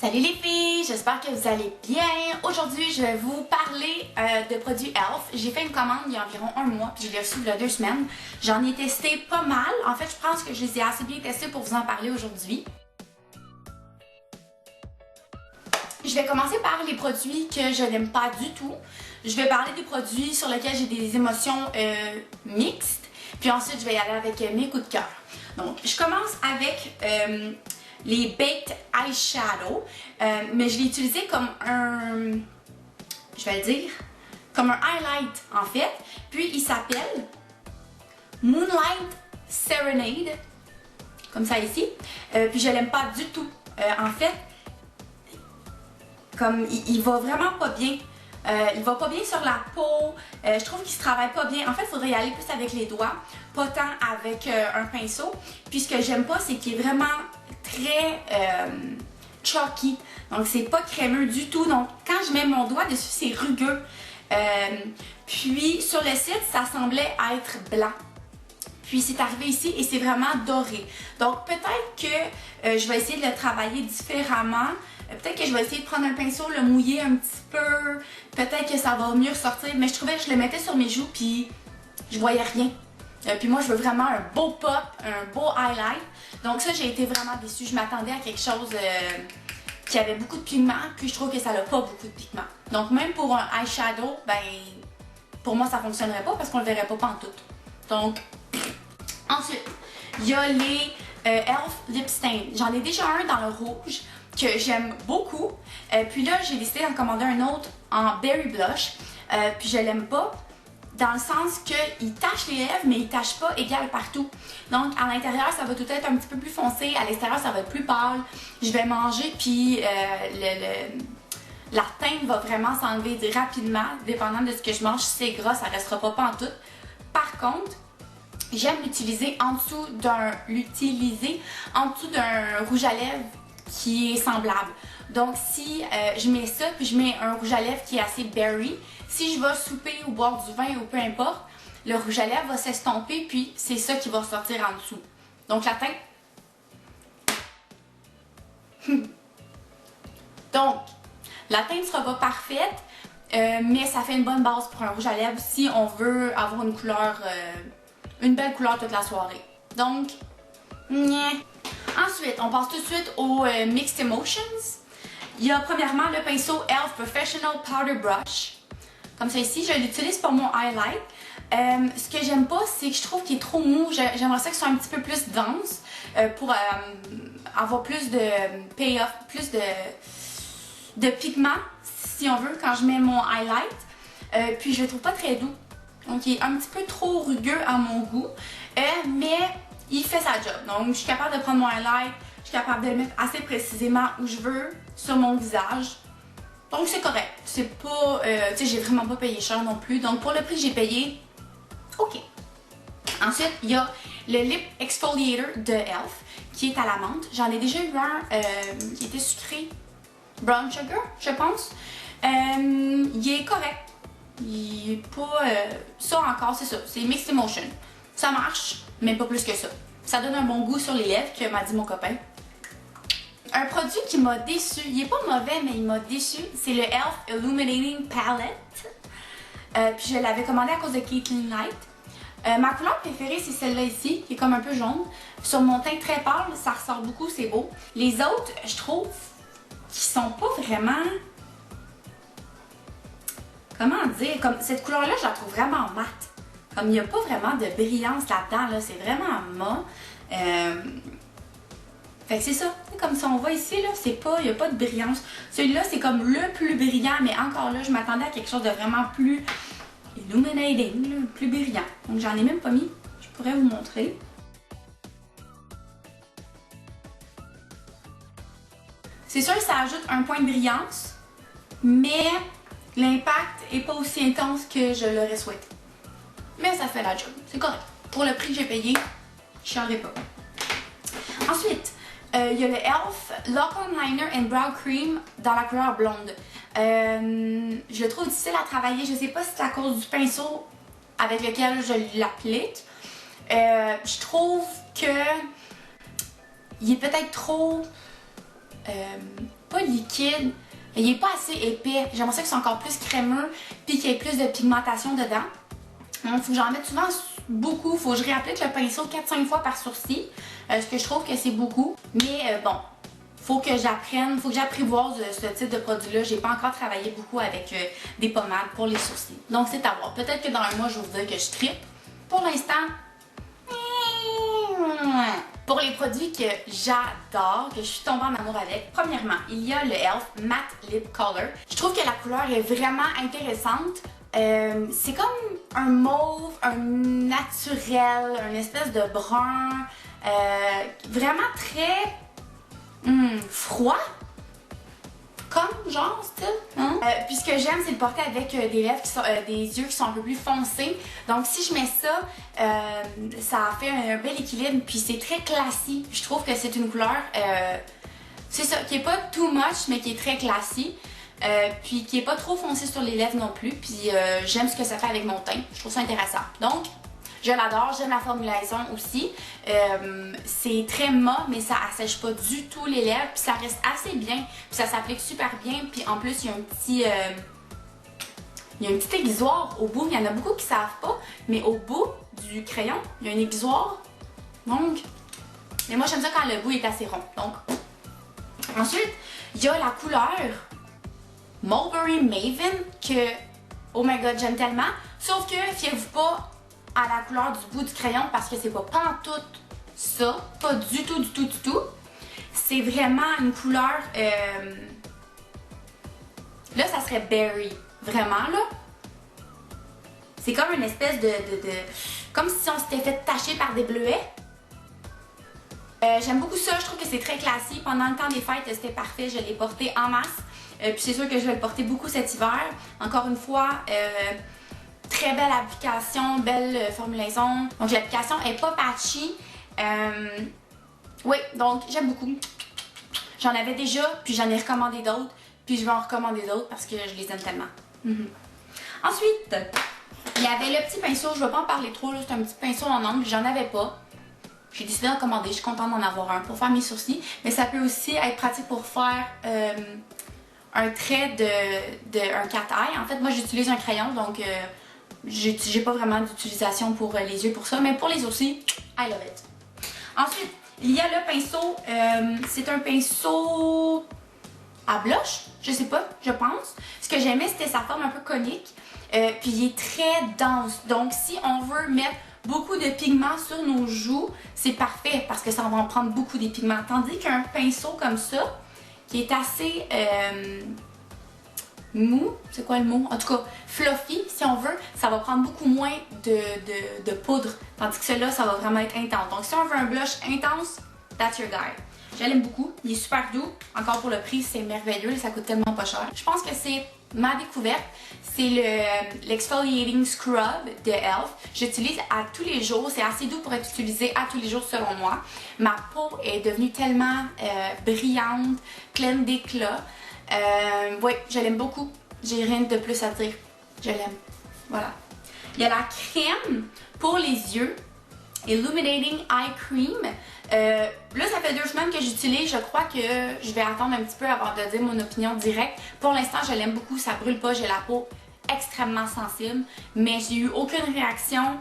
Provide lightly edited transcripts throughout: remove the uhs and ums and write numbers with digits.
Salut les filles, j'espère que vous allez bien. Aujourd'hui, je vais vous parler de produits e.l.f. J'ai fait une commande il y a environ un mois, puis je l'ai reçu il y a 2 semaines. J'en ai testé pas mal. En fait, je pense que je les ai assez bien testés pour vous en parler aujourd'hui. Je vais commencer par les produits que je n'aime pas du tout. Je vais parler des produits sur lesquels j'ai des émotions mixtes. Puis ensuite, je vais y aller avec mes coups de cœur. Donc, je commence avec les Baked Eyeshadow, mais je l'ai utilisé comme un, je vais le dire, comme un highlight en fait. Puis il s'appelle Moonlight Serenade, comme ça ici. Puis je l'aime pas du tout. En fait, comme il va vraiment pas bien. Il va pas bien sur la peau, je trouve qu'il se travaille pas bien. En fait, il faudrait y aller plus avec les doigts, pas tant avec un pinceau. Puis ce que j'aime pas, c'est qu'il est vraiment très chalky. Donc c'est pas crémeux du tout. Donc quand je mets mon doigt dessus, c'est rugueux. Puis sur le site, ça semblait être blanc. Puis c'est arrivé ici et c'est vraiment doré. Donc peut-être que je vais essayer de le travailler différemment. Peut-être que je vais essayer de prendre un pinceau, le mouiller un petit peu. Peut-être que ça va mieux ressortir. Mais je trouvais que je le mettais sur mes joues puis je voyais rien. Puis moi, je veux vraiment un beau pop, un beau highlight. Donc ça, j'ai été vraiment déçue. Je m'attendais à quelque chose qui avait beaucoup de pigments. Puis je trouve que ça n'a pas beaucoup de pigments. Donc même pour un eyeshadow, ben pour moi, ça ne fonctionnerait pas parce qu'on ne le verrait pas pantoute. Donc ensuite, il y a les e.l.f. Lip Stain. J'en ai déjà un dans le rouge que j'aime beaucoup. Puis là, j'ai décidé d'en commander un autre en Berry Blush. Puis je l'aime pas dans le sens qu'il tache les lèvres, mais il tache pas égal partout. Donc à l'intérieur, ça va tout être un petit peu plus foncé. À l'extérieur, ça va être plus pâle. Je vais manger, puis la teinte va vraiment s'enlever rapidement. Dépendant de ce que je mange, si c'est gras, ça restera pas pantoute. Par contre, j'aime l'utiliser en dessous d'un rouge à lèvres qui est semblable. Donc si je mets ça, puis je mets un rouge à lèvres qui est assez berry, si je vais souper ou boire du vin ou peu importe, le rouge à lèvres va s'estomper, puis c'est ça qui va sortir en dessous. Donc la teinte... Donc, la teinte sera pas parfaite, mais ça fait une bonne base pour un rouge à lèvres si on veut avoir une couleur, une belle couleur toute la soirée. Donc, ensuite, on passe tout de suite aux Mixed Emotions. Il y a premièrement le pinceau e.l.f. Professional Powder Brush. Comme ça ici, je l'utilise pour mon highlight. Ce que j'aime pas, c'est que je trouve qu'il est trop mou. J'aimerais ça qu'il soit un petit peu plus dense pour avoir plus de payoff, plus de pigment, si on veut, quand je mets mon highlight. Puis je le trouve pas très doux. Donc il est un petit peu trop rugueux à mon goût. Mais il fait sa job. Donc je suis capable de prendre mon highlight, je suis capable de le mettre assez précisément où je veux sur mon visage. Donc c'est correct. C'est pas, tu sais, j'ai vraiment pas payé cher non plus. Donc pour le prix que j'ai payé, ok. Ensuite, il y a le Lip Exfoliator de e.l.f. qui est à la menthe. J'en ai déjà eu un qui était sucré, brown sugar, je pense. Il est correct. Il est pas, ça encore, c'est ça. C'est Mixed Emotion. Ça marche, mais pas plus que ça. Ça donne un bon goût sur les lèvres, que m'a dit mon copain. Un produit qui m'a déçu, il est pas mauvais, mais il m'a déçu, c'est le e.l.f. Illuminating Palette. Puis je l'avais commandé à cause de Caitlin Light. Ma couleur préférée, c'est celle-là ici, qui est comme un peu jaune. Sur mon teint très pâle, ça ressort beaucoup, c'est beau. Les autres, je trouve, qu'ils sont pas vraiment... Comment dire? Comme cette couleur-là, je la trouve vraiment mate. Comme il n'y a pas vraiment de brillance là-dedans, là, c'est vraiment mat. Fait que c'est ça. Comme si on voit ici, là, c'est pas, il n'y a pas de brillance. Celui-là, c'est comme le plus brillant, mais encore là, je m'attendais à quelque chose de vraiment plus illuminating, là, plus brillant. Donc j'en ai même pas mis. Je pourrais vous montrer. C'est sûr que ça ajoute un point de brillance, mais l'impact n'est pas aussi intense que je l'aurais souhaité. Mais ça fait la job, c'est correct. Pour le prix que j'ai payé, je chialerai pas. Ensuite, il y a le e.l.f. Lock On Liner and Brow Cream dans la couleur blonde. Je le trouve difficile à travailler. Je sais pas si c'est à cause du pinceau avec lequel je l'applique. Je trouve que il est peut-être trop pas liquide, il est pas assez épais. J'aimerais ça qu'il soit encore plus crémeux puis qu'il y ait plus de pigmentation dedans. Donc, il faut que j'en mette souvent beaucoup. Il faut que je réapplique le pinceau 4-5 fois par sourcil. Ce que je trouve que c'est beaucoup. Mais bon, faut que j'apprenne, faut que j'apprivoise ce type de produit-là. J'ai pas encore travaillé beaucoup avec des pommades pour les sourcils. Donc, c'est à voir. Peut-être que dans un mois, je vais vous dire que je trippe. Pour l'instant, pour les produits que j'adore, que je suis tombée en amour avec, premièrement, il y a le e.l.f. Matte Lip Color. Je trouve que la couleur est vraiment intéressante. C'est comme un mauve, un naturel, une espèce de brun, vraiment très froid. Comme genre style, hein? Puis ce que j'aime, c'est le porter avec des lèvres qui sont, des yeux qui sont un peu plus foncés. Donc si je mets ça, ça fait un bel équilibre. Puis c'est très classique. Je trouve que c'est une couleur, c'est ça, qui est pas too much, mais qui est très classique. Puis qui est pas trop foncé sur les lèvres non plus. Puis j'aime ce que ça fait avec mon teint. Je trouve ça intéressant. Donc je l'adore, j'aime la formulation aussi. C'est très mat, mais ça assèche pas du tout les lèvres. Puis ça reste assez bien. Puis ça s'applique super bien. Puis en plus, il y a un petit aiguisoir au bout. Il y en a beaucoup qui savent pas. Mais au bout du crayon, il y a un aiguisoir. Donc, mais moi j'aime ça quand le bout est assez rond. Donc, ensuite, il y a la couleur Mulberry Maven que, oh my god, j'aime tellement. Sauf que, fiez-vous pas à la couleur du bout du crayon parce que c'est pas pantoute ça, pas du tout, du tout, du tout. C'est vraiment une couleur, là ça serait berry, vraiment là. C'est comme une espèce comme si on s'était fait tacher par des bleuets. J'aime beaucoup ça, je trouve que c'est très classique. Pendant le temps des fêtes, c'était parfait, je l'ai porté en masse. Puis c'est sûr que je vais le porter beaucoup cet hiver. Encore une fois, très belle application, belle formulaison. Donc l'application est pas patchy. Oui, donc j'aime beaucoup. J'en avais déjà, puis j'en ai recommandé d'autres. Puis je vais en recommander d'autres parce que je les aime tellement. Ensuite, il y avait le petit pinceau. Je ne vais pas en parler trop, c'est un petit pinceau en angle. J'en avais pas. J'ai décidé d'en commander. Je suis contente d'en avoir un pour faire mes sourcils. Mais ça peut aussi être pratique pour faire un trait un cat eye. En fait, moi j'utilise un crayon, donc j'ai pas vraiment d'utilisation pour les yeux pour ça, mais pour les sourcils, I love it. Ensuite, il y a le pinceau, c'est un pinceau à blush, je sais pas, je pense. Ce que j'aimais, c'était sa forme un peu conique, puis il est très dense. Donc si on veut mettre beaucoup de pigments sur nos joues, c'est parfait parce que ça va en prendre beaucoup des pigments. Tandis qu'un pinceau comme ça, qui est assez mou, c'est quoi le mot? En tout cas, fluffy, si on veut, ça va prendre beaucoup moins de poudre. Tandis que celui-là, ça va vraiment être intense. Donc si on veut un blush intense, that's your guy. Je l'aime beaucoup, il est super doux. Encore pour le prix, c'est merveilleux, ça coûte tellement pas cher. Je pense que c'est ma découverte. C'est l'Exfoliating Scrub de e.l.f. J'utilise à tous les jours, c'est assez doux pour être utilisé à tous les jours selon moi. Ma peau est devenue tellement brillante, pleine d'éclat. Oui, je l'aime beaucoup. J'ai rien de plus à dire. Je l'aime. Voilà. Il y a la crème pour les yeux. Illuminating Eye Cream. Là, ça fait 2 semaines que j'utilise. Je crois que je vais attendre un petit peu avant de dire mon opinion directe. Pour l'instant, je l'aime beaucoup. Ça brûle pas. J'ai la peau extrêmement sensible. Mais j'ai eu aucune réaction.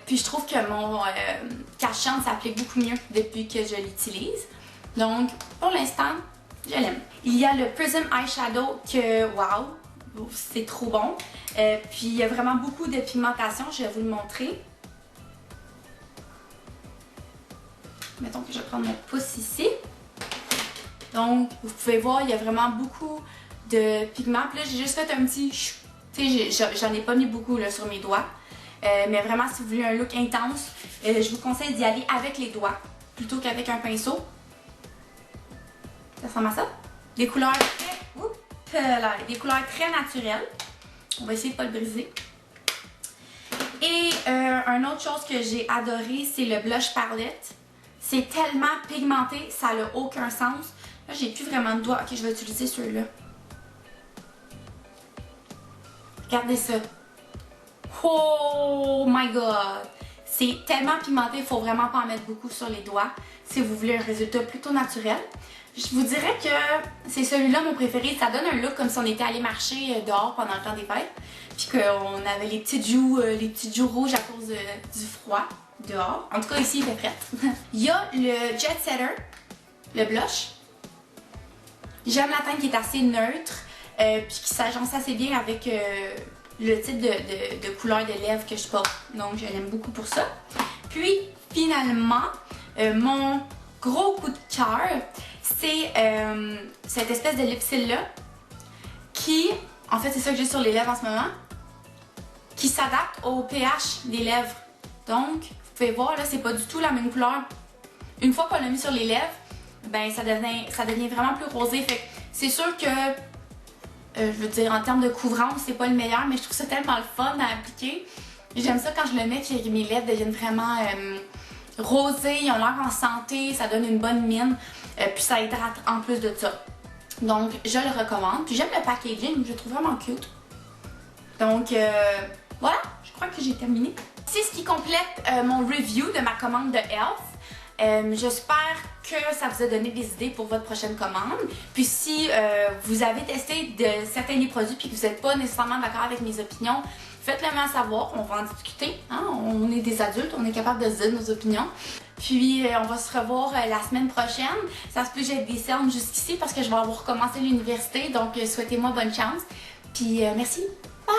Puis je trouve que mon cache-chante s'applique beaucoup mieux depuis que je l'utilise. Donc, pour l'instant, je l'aime. Il y a le Prism Eyeshadow que, wow, c'est trop bon. Puis il y a vraiment beaucoup de pigmentation. Je vais vous le montrer. Mettons que je vais prendre mon pouce ici. Donc, vous pouvez voir, il y a vraiment beaucoup de pigments. Puis là, j'ai juste fait un petit... Tu sais, j'en ai pas mis beaucoup là, sur mes doigts. Mais vraiment, si vous voulez un look intense, je vous conseille d'y aller avec les doigts plutôt qu'avec un pinceau. Ça ressemble à ça. Des couleurs très... des couleurs très naturelles. On va essayer de ne pas le briser. Et une autre chose que j'ai adoré, c'est le Blush Palette. C'est tellement pigmenté, ça n'a aucun sens. Là, j'ai plus vraiment de doigts. Ok, je vais utiliser celui-là. Regardez ça. Oh my god! C'est tellement pimenté, il faut vraiment pas en mettre beaucoup sur les doigts si vous voulez un résultat plutôt naturel. Je vous dirais que c'est celui-là mon préféré. Ça donne un look comme si on était allé marcher dehors pendant le temps des fêtes. Puis qu'on avait les petites joues rouges à cause du froid dehors. En tout cas, ici, il fait frais. Il y a le Jet Setter, le blush. J'aime la teinte qui est assez neutre, puis qui s'agence assez bien avec le type de couleur de lèvres que je porte. Donc, je l'aime beaucoup pour ça. Puis, finalement, mon gros coup de cœur, c'est cette espèce de lipsil-là qui, en fait, c'est ça que j'ai sur les lèvres en ce moment, qui s'adapte au pH des lèvres. Donc, vous pouvez voir, là, c'est pas du tout la même couleur. Une fois qu'on l'a mis sur les lèvres, ben ça devient vraiment plus rosé. Fait que c'est sûr que, je veux dire, en termes de couvrance, c'est pas le meilleur, mais je trouve ça tellement le fun à appliquer. J'aime ça quand je le mets, que mes lèvres deviennent vraiment rosées, ils ont l'air en santé, ça donne une bonne mine, puis ça hydrate en plus de ça. Donc, je le recommande. Puis j'aime le packaging, je le trouve vraiment cute. Donc, voilà, je crois que j'ai terminé. C'est ce qui complète mon review de ma commande de e.l.f. J'espère que ça vous a donné des idées pour votre prochaine commande. Puis si vous avez testé certains des produits et que vous n'êtes pas nécessairement d'accord avec mes opinions, faites-le moi savoir, on va en discuter. Hein? On est des adultes, on est capable de se dire nos opinions. Puis on va se revoir la semaine prochaine. Ça se peut que j'ai des cernes jusqu'ici parce que je vais avoir recommencé l'université, donc souhaitez-moi bonne chance. Puis merci, bye!